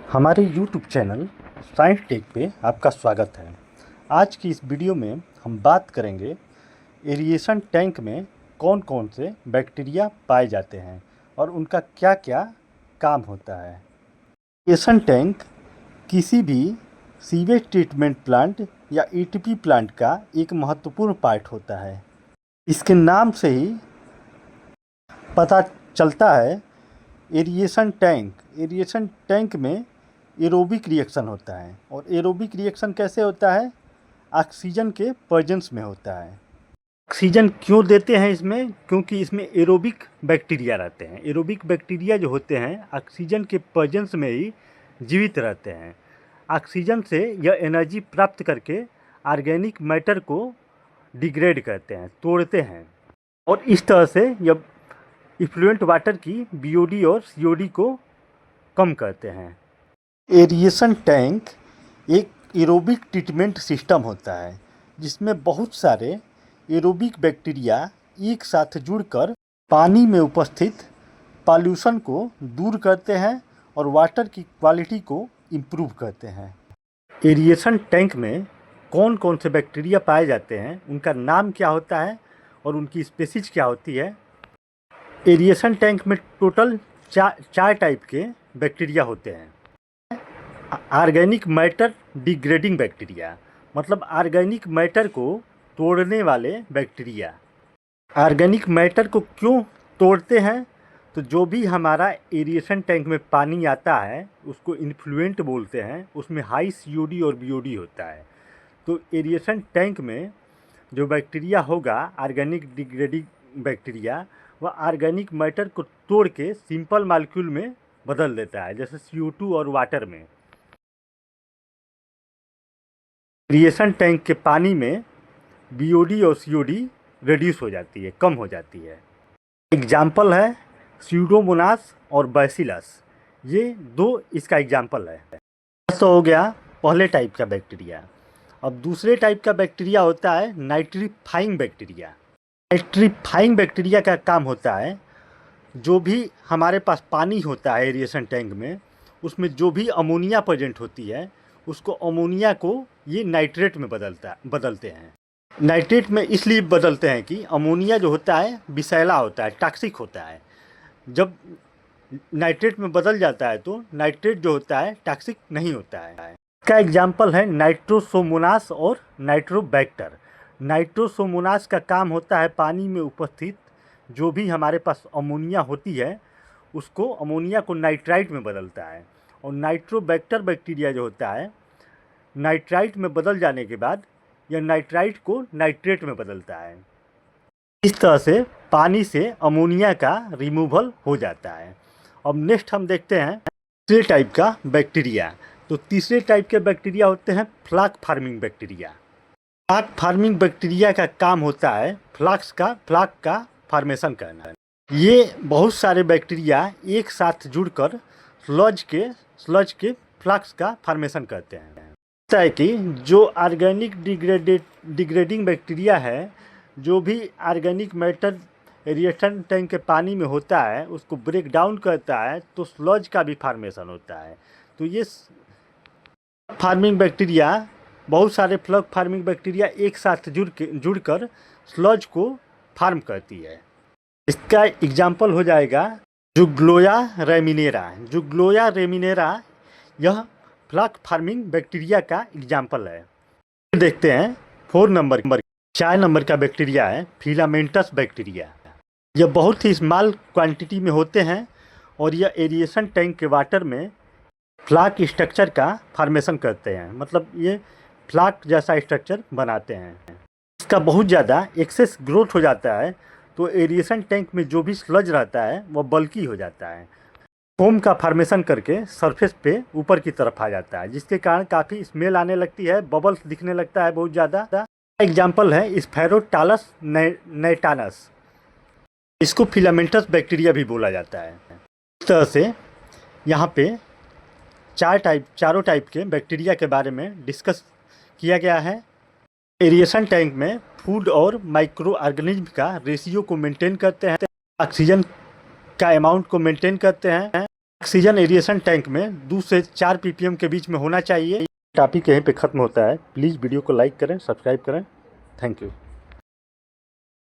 हमारे YouTube channel science tech पे आपका स्वागत है। आज की इस वीडियो में हम बात करेंगे एरिएशन टैंक में कौन कौन से बैक्टीरिया पाए जाते हैं और उनका क्या क्या काम होता है। एरिएशन टैंक किसी भी सीवेज ट्रीटमेंट प्लांट या ईटीपी प्लांट का एक महत्वपूर्ण पार्ट होता है। इसके नाम से ही पता चलता है एरिएशन टैंक में एरोबिक रिएक्शन होता है। और एरोबिक रिएक्शन कैसे होता है? ऑक्सीजन के प्रेजेंस में होता है। ऑक्सीजन क्यों देते हैं इसमें? क्योंकि इसमें एरोबिक बैक्टीरिया रहते हैं। एरोबिक बैक्टीरिया जो होते हैं ऑक्सीजन के प्रेजेंस में ही जीवित रहते हैं। ऑक्सीजन से यह एनर्जी प्राप्त करके ऑर्गेनिक मैटर को डिग्रेड करते हैं, तोड़ते हैं, और इस तरह से यह इफ्लुएंट वाटर की बीओडी और सीओडी को कम करते हैं। एरिएशन टैंक एक एरोबिक ट्रीटमेंट सिस्टम होता है जिसमें बहुत सारे एरोबिक बैक्टीरिया एक साथ जुड़कर पानी में उपस्थित पॉल्यूशन को दूर करते हैं और वाटर की क्वालिटी को इम्प्रूव करते हैं। एरिएशन टैंक में कौन कौन से बैक्टीरिया पाए जाते हैं, उनका नाम क्या होता है और उनकी स्पीशीज क्या होती है। एरिएशन टैंक में टोटल चार टाइप के बैक्टीरिया होते हैं। ऑर्गेनिक मैटर डिग्रेडिंग बैक्टीरिया, मतलब ऑर्गेनिक मैटर को तोड़ने वाले बैक्टीरिया। ऑर्गेनिक मैटर को क्यों तोड़ते हैं? तो जो भी हमारा एरिएशन टैंक में पानी आता है उसको इन्फ्लुएंट बोलते हैं, उसमें हाई सीओडी और बीओडी होता है। तो एरिएशन टैंक में जो बैक्टीरिया होगा ऑर्गेनिक डिग्रेडिंग बैक्टीरिया, वह ऑर्गेनिक मैटर को तोड़ के सिंपल मॉलिक्यूल में बदल देता है, जैसे CO2 और वाटर में। एरिएशन टैंक के पानी में बीओडी और सीओडी रिड्यूस हो जाती है, कम हो जाती है। एग्जाम्पल है स्यूडोमोनास और बैसिलस, ये दो इसका एग्जाम्पल है। तो हो गया पहले टाइप का बैक्टीरिया। अब दूसरे टाइप का बैक्टीरिया होता है नाइट्रीफाइंग बैक्टीरिया। नाइट्रीफाइंग बैक्टीरिया का काम होता है, जो भी हमारे पास पानी होता है एरिएशन टैंक में, उसमें जो भी अमोनिया प्रेजेंट होती है उसको अमोनिया को ये नाइट्रेट में बदलते हैं। नाइट्रेट में इसलिए बदलते हैं कि अमोनिया जो होता है विषैला होता है, टॉक्सिक होता है। जब नाइट्रेट में बदल जाता है तो नाइट्रेट जो होता है टॉक्सिक नहीं होता है। इसका एग्जाम्पल है नाइट्रोसोमोनास और नाइट्रोबैक्टर। नाइट्रोसोमोनास का काम होता है पानी में उपस्थित जो भी हमारे पास अमोनिया होती है उसको, अमोनिया को नाइट्राइट में बदलता है। और नाइट्रोबैक्टर बैक्टीरिया जो होता है नाइट्राइट में बदल जाने के बाद यह नाइट्राइट को नाइट्रेट में बदलता है। इस तरह से पानी से अमोनिया का रिमूवल हो जाता है। अब नेक्स्ट हम देखते हैं तीसरे टाइप का बैक्टीरिया। तो तीसरे टाइप के बैक्टीरिया होते हैं फ्लाक फार्मिंग बैक्टीरिया। फ्लाक फार्मिंग बैक्टीरिया का काम होता है फ्लाक का फार्मेशन करना। ये बहुत सारे बैक्टीरिया एक साथ जुड़कर स्लज के फ्लाक्स का फार्मेशन करते हैं। होता है कि जो ऑर्गेनिक डिग्रेडिंग बैक्टीरिया है, जो भी ऑर्गेनिक मैटर एरिएशन टैंक के पानी में होता है उसको ब्रेक डाउन करता है तो स्लज का भी फार्मेशन होता है। तो ये फार्मिंग बैक्टीरिया, बहुत सारे फ्लग फार्मिंग बैक्टीरिया एक साथ जुड़कर स्लज को फार्म करती है। इसका एग्जाम्पल हो जाएगा जुग्लोया रेमिनेरा। जुग्लोया रेमिनेरा यह फ्लाक फार्मिंग बैक्टीरिया का एग्जाम्पल है। देखते हैं 4 नंबर का बैक्टीरिया है फिलामेंटस बैक्टीरिया। यह बहुत ही स्मॉल क्वांटिटी में होते हैं और यह एरिएशन टैंक के वाटर में फ्लाक स्ट्रक्चर का फार्मेशन करते हैं, मतलब ये फ्लाक जैसा स्ट्रक्चर बनाते हैं। इसका बहुत ज़्यादा एक्सेस ग्रोथ हो जाता है तो एरिएशन टैंक में जो भी स्लज रहता है वह बल्की हो जाता है, फोम का फार्मेशन करके सरफेस पे ऊपर की तरफ आ जाता है, जिसके कारण काफ़ी स्मेल आने लगती है, बबल्स दिखने लगता है बहुत ज़्यादा। एग्जाम्पल है स्फेरोटालस नैटानस, इसको फिलामेंटस बैक्टीरिया भी बोला जाता है। इस तरह से यहाँ पे चारों टाइप के बैक्टीरिया के बारे में डिस्कस किया गया है। एरिएशन टैंक में फूड और माइक्रो ऑर्गेनिज्म का रेशियो को मेंटेन करते हैं, ऑक्सीजन का अमाउंट को मेंटेन करते हैं, ऑक्सीजन एरिएशन टैंक में 2 से 4 ppm के बीच में होना चाहिए। टॉपिक यहीं पे ख़त्म होता है। प्लीज़ वीडियो को लाइक करें, सब्सक्राइब करें। Thank you.